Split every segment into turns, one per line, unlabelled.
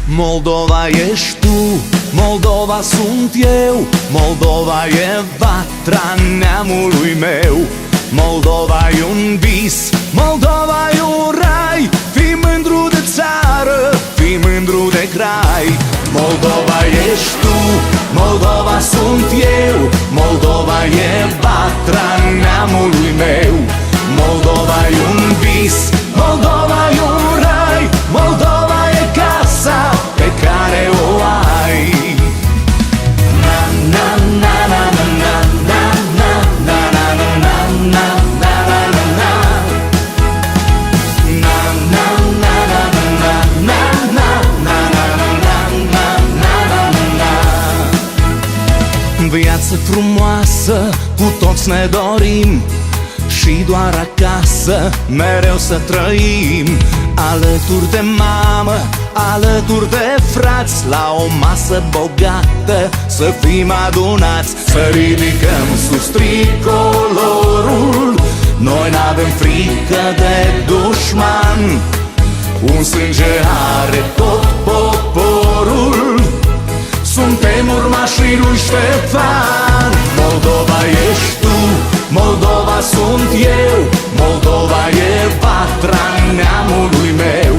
Moldova ești tu, Moldova sunt eu, Moldova e vatra neamului meu. Moldova e un vis, Moldova e un rai, fii mândru de țară, fii mândru de crai. Moldova ești tu, Moldova sunt eu, Moldova e vatra neamului meu. Moldova e un vis, Moldova e un rai, Moldova e casa pe care o ai. Na na na na na na na na na na na na na na na na na na na. Viață frumoasă cu toți ne dorim și doar acasă mereu să trăim, alături de mamă, alături de frați, la o masă bogată să fim adunați. Să ridicăm sus tricolorul, noi n-avem frică de dușman. Un sânge are tot poporul, suntem urmașii lui Ștefan. Moldova ești tu, Moldova sunt eu, Moldova e vatra neamului meu.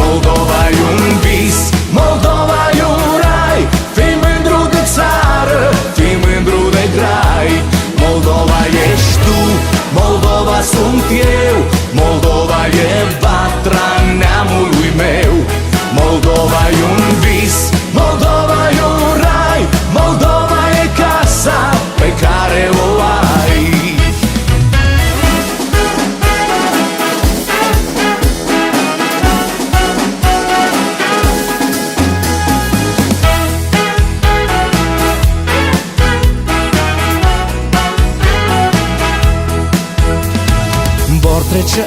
Moldova e un vis, Moldova e un rai, fii mândru de țară, fii mândru de grai. Moldova ești tu, Moldova sunt eu, Moldova e vatra neamului meu. Moldova e un vis, Moldova e un rai, Moldova e casa pe care o ai. Vor trece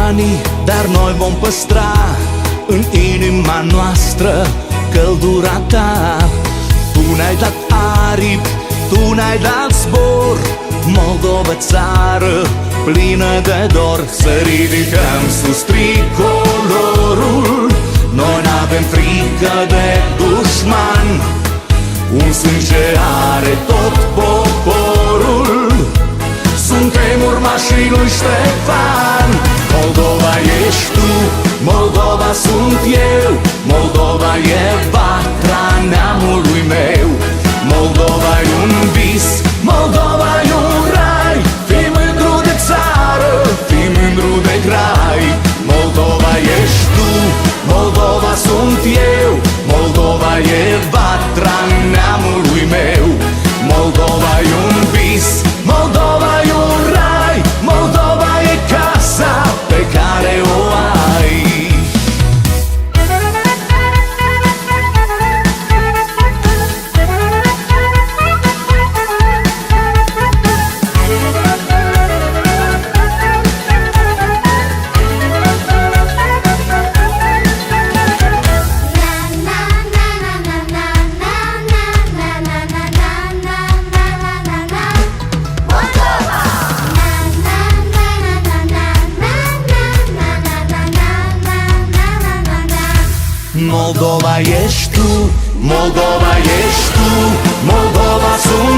ani, dar noi vom păstra în inima noastră căldura ta. Tu ne-ai dat aripi, tu ne-ai dat zbor, Moldova țară plină de dor. Să ridicăm sus tricolorul, noi n-avem frică de dușman. Un sânge are tot poporul, suntem urmașii lui Ștefan. Moldova ești tu, Moldova sunt eu, Moldova e vatra neamului meu. Moldova e un vis, Moldova e un rai, fii mândru de țară, fii mândru de grai. Moldova ești tu, Moldova sunt eu, Moldova e vatra neamului meu. Moldova e un vis, Moldova e un rai, Moldova e casa pe care o ai. Moldova ești tu, Moldova ești tu, Moldova sunt